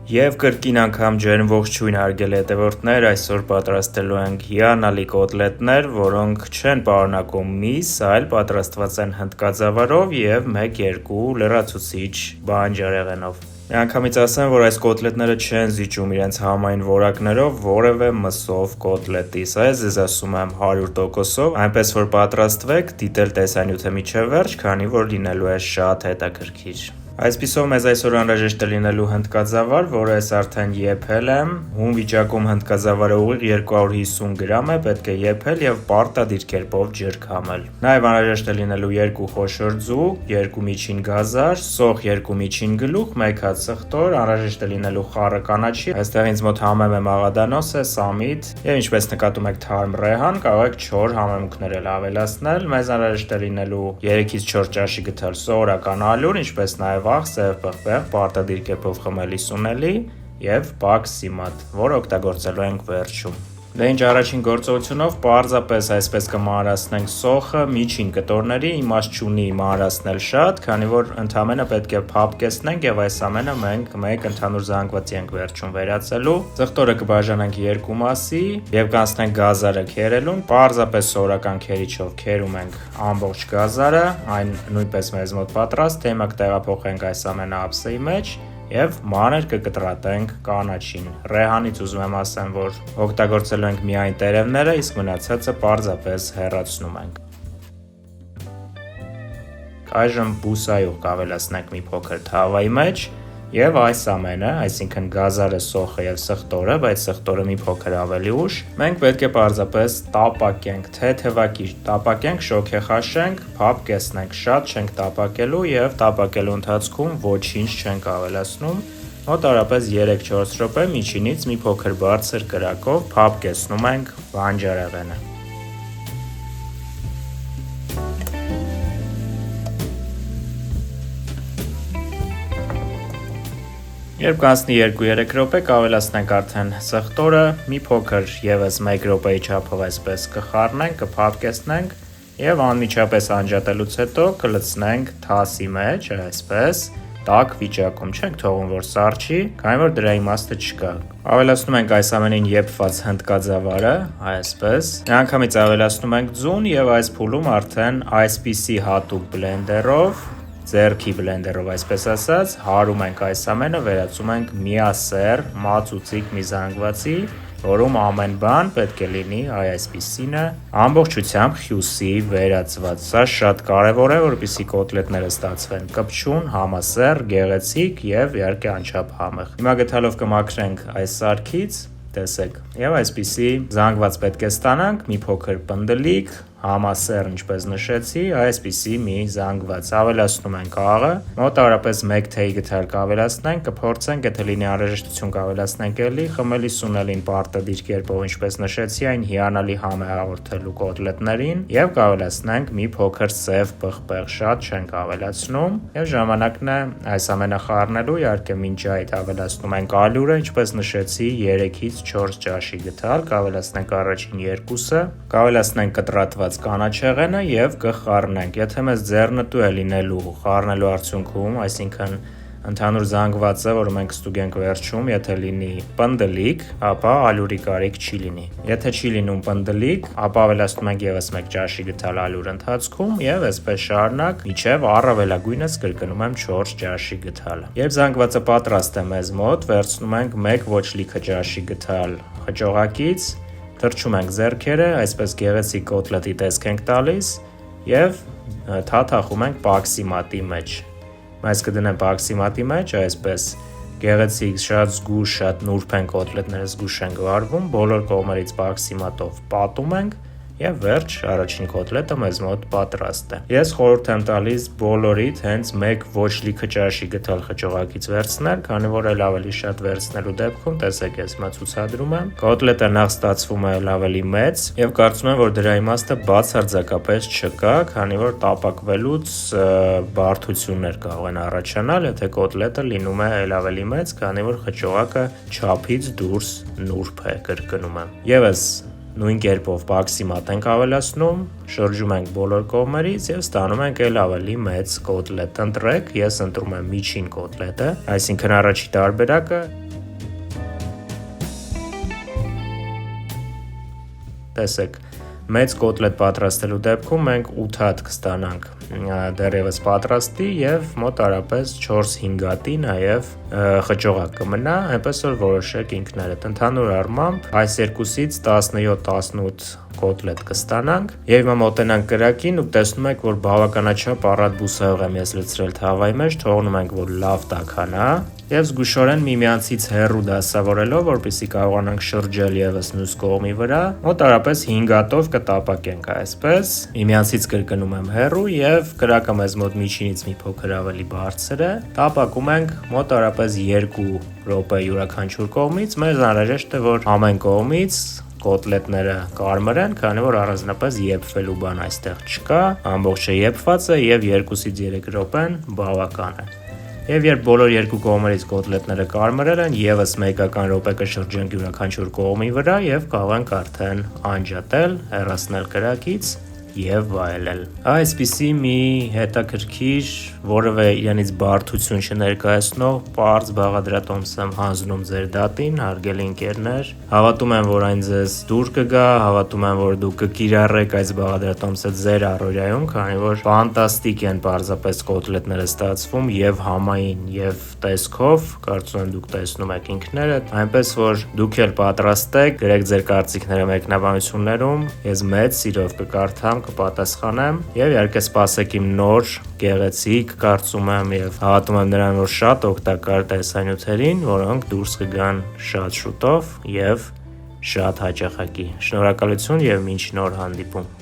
Եվ կրկին անգամ ջերմ ողջույն հարգելի հետևորդներ, այսօր պատրաստելու ենք հիանալի կոտլետներ, որոնք չեն պարունակում միս, այլ պատրաստված են հնդկածավալով եւ 1-2 լրացուցիչ բանջարեղենով։ Միանգամից ասեմ, որ այս կոտլետները չեն զիջում իրենց համային որակներով որևէ մսով կոտլետի, սա ես ասում եմ 100%-ով, այնպես որ պատրաստվեք դիտել տեսանյութը մինչև վերջ, քանի որ լինելու է շատ հետաքրքիր։ Այսպիսով մեզ այսօր անհրաժեշտ է լինելու հնդկածավալ, որը ես արդեն եփել եմ, հում վիճակում հնդկածավալը ուղիղ 250 գրամ է, պետք է եփել եւ պարտադիր կերպով ջրքամել։ Նաեւ անհրաժեշտ է լինելու 2 խոշոր ձու, 2 միջին գազար, սոխ 2 միջին գլուխ, 1 հատ սխտոր, անհրաժեշտ է լինելու խառը կանաչի, այստեղ ինձ մոտ համեմ է մաղադանոս է, սամիտ եւ ինչպես նկատում եք թարմ ռեհան, կարող եք չոր համեմունքներ էլ ավելացնել, մեզ անհրաժեշտ է լինելու 3-ից 4 ճաշի գթալ սովորական ալյուր, ինչպես նաեւ վաղ, սև պղպեղ, պարտադիր կերպով խմելի սունելի և բակ սիմատ, որ օգտագործելու ենք վերջում։ Դե ինչ առաջին գործողությունով պարզապես այսպես կմանրացնենք սոխը միջին կտորների, իմաստ չունի մանրացնել շատ, քանի որ ընդամենը պետք է փափկեցնենք եւ այս ամենը մենք մեկ ընդհանուր զանգվածի ենք վերջում վերածելու։ Ծխտորը կբաժանենք 2 մասի եւ կանցնենք գազարը քերելուն, պարզապես սովորական քերիչով քերում ենք ամբողջ գազարը, այն նույնպես մեզ մոտ պատրաստ, թեյը կտեղափոխենք այս ամենը ափսեի մեջ և մանր կկտրատենք կանաչին։ Ռեհանից ուզում եմ ասեմ, որ օգտագործելու ենք միայն տերևները, իսկ մնացածը պարզապես հեռացնում ենք։ Այժմ բուսայուղ կավելացնենք մի փոքր թավայի մեջ և այս ամենը, այսինքն գազարը, սոխը և սխտորը, բայց սխտորը մի փոքր ավելի ուշ, մենք պետք է պարզապես տապակենք, թեթևակիր տապակենք, շոգեխաշենք, փափկեցնենք, շատ չենք տապակելու և տապակելու ընթացքում ոչինչ չենք ավելացնում, մոտավորապես 3-4 րոպե միջինից մի փոքր բարձր կրակով փափկեցնում ենք բանջարեղենը։ Երբ կանցնի 2-3 րոպե, կավելացնենք արդեն սխտորը, մի փոքր եւս 1 րոպեի չափով այսպես կխառնենք, կփափկեցնենք եւ անմիջապես անջատելուց հետո կլցնենք թասի մեջ, այսպես, տաք վիճակում, չենք թողում որ սառչի, քանի որ դրա իմաստը չկա։ Ավելացնում ենք այս ամենին եփված հնդկածավալը, այսպես։ Միանգամից ավելացնում ենք ձուն եւ այս փուլում արդեն այսպիսի հատուկ բլենդերով ձեռքի բլենդերով այսպես ասած, հարում ենք այս ամենը, վերածում ենք միասեռ մածուծիկ մի զանգվածի, որում ամեն բան պետք է լինի այսպիսինը, ամբողջությամբ հյուսի վերածված։ Սա շատ կարևոր է, որպեսզի կոտլետները ստացվեն կպչուն, համասեռ, գեղեցիկ եւ իհարկե անչափ համեղ։ Հիմա գդալով կմաքրենք այս սարքից, տեսեք, եւ այսպիսի զանգված պետք է ստանանք, մի փոքր պնդլիկ, համասեռ, ինչպես նշեցի, այսպիսի մի զանգված։ Ավելացնում ենք աղը, մոտավորապես 1 թեյ գթալ կավելացնենք, կփորձենք, եթե լինի անհրաժեշտություն կավելացնենք էլի, խմելի սունելին պարտադիր կերպով, ինչպես նշեցի, այն հիանալի համ է հաղորդելու կոտլետներին, եւ կավելացնենք մի փոքր սև պղպեղ, շատ չենք ավելացնում, եւ ժամանակն է այս ամենը խառնելու, իհարկե մինչ այդ ավելացնում ենք ալյուրը, ինչպես նշեցի, 3-ից 4 ճաշի գթալ, կավելացնենք առաջին 2-ը, կավելացնենք կտրատված կանաչեղենը եւ կխառնենք։ Եթե մեզ ձեռնտու է լինելու խառնելու արդյունքում, այսինքն ընդհանուր զանգվածը, որը մենք ստուգենք վերջում, եթե լինի պնդլիկ, ապա ալյուրի կարիք չի լինի։ Եթե չի լինում պնդլիկ, ապա ավելացնում ենք եւս 1 ճաշի գթալ ալյուր ընթացքում եւ այսպես շարունակ, մինչեւ առավելագույնս կրկնում եմ 4 ճաշի գթալը։ Երբ զանգվածը պատրաստ է մեզ մոտ, վերցնում ենք 1 ոչ լիքը ճաշի գթալ խճողակից, թրջում ենք ձեռքերը, այսպես գեղեցիկ կոտլետի տեսք ենք տալիս եւ թաթախում ենք պաքսիմատի մեջ։ Այս կդնեմ պաքսիմատի մեջ, այսպես գեղեցիկ, շատ զգուշ, շատ նուրբ են կոտլետները, զգուշ են վարվում, բոլոր կողմերից պաքսիմատով պատում ենք եւ վերջ առաջին կոտլետը մեզ մոտ պատրաստ է։ Ես խորհուրդ եմ տալիս բոլորիդ հենց 1 ոչ լիքը ճաշի գթալ խճողակից վերցնել, քանի որ այլ ավելի շատ վերցնելու դեպքում, տեսեք, ես հիմա ցուցադրում եմ, կոտլետը նախ ստացվում է ավելի մեծ եւ կարծում եմ, որ դրա իմաստը բացարձակապես չկա, քանի որ տապակվելուց բարդություններ կարող են առաջանալ, եթե կոտլետը լինում է այլ ավելի մեծ, քանի որ խճողակը չափից դուրս նուրբ է, կրկնում եմ։ Եվս նույն կերպով պաքսիմատ ենք ավելացնում, շրջում ենք բոլոր կողմերից եւ ստանում ենք այլ ավելի մեծ կոտլետ։ Ընտրեք, ես ընտրում եմ միջին կոտլետը, այսինքն առաջի տարբերակը տեսեք, մեծ կոտլետ պատրաստելու դեպքում մենք 8 հատ կստանանք դեռևս պատրաստի եւ մոտարապես 4-5 հատի նաեւ խճողակ կմնա, այնպես որ որոշեք ինքներդ։ Ընդհանուր առմամբ այս երկուսից 17-18 կոտլետ կստանանք եւ հիմա մոտենանք կրակին ու տեսնում եք, որ բավականաչափ առատ բուսայուղ եմ ես լցրել թավայի մեջ, թողնում ենք, որ լավ տաքանա եւ զգուշորեն միմյանցից հեռու դասավորելով, որպեսզի կարողանանք շրջել եւս մյուս կողմի վրա, մոտարապես 5 հատով կտապակենք այսպես։ Միմյանցից կրկնում եմ հեռու եւ կրակը մեզ մոտ միջինից մի փոքր ավելի բարձր է։ Տապակում ենք մոտարապես 2 րոպե յուրաքանչյուր կողմից։ Մեզ անհրաժեշտ է, որ ամեն կողմից կոտլետները կարմրեն, քանի որ առանձնապես եփվելու բան այստեղ չկա, ամբողջը եփված է եւ 2-ից 3 րոպեն բավական է։ Եվ երբ բոլոր երկու կողմերից կոտլետները կարմրել են, եւս մեկական րոպե կշրջենք յուրաքանչյուր կողմի վրա եւ կարող ենք արդեն անջատել, հեռացնել կրակից եւ վայելել։ Այսպիսի մի հետաքրքիր, որևէ իրենից բարդություն չներկայացնող պարզ բաղադրատոմս եմ հանձնում ձեր դատին, հարգելի ընկերներ։ Հավատում եմ, որ այն ձեզ դուր կգա, հավատում եմ, որ դուք կկիրառեք այս բաղադրատոմսը ձեր առօրյայում, քանի որ ֆանտաստիկ են պարզապես կոտլետները ստացվում եւ համային եւ տեսքով, կարծում եմ դուք տեսնում եք ինքներդ, այնպես որ դուք էլ պատրաստեք, գրեք ձեր կարծիքները մեկնաբանություններում, ես մեծ սիրով կկարդամ, կպատասխանեմ եւ իհարկե սպասեք իմ նոր գեղեցիկ, կարծում եմ եւ հավատում եմ նրան, որ շատ օգտակար տեսանյութերին, որոնք դուրս կգան շատ շուտով եւ շատ հաճախակի։ Շնորհակալություն եւ մինչ նոր հանդիպում։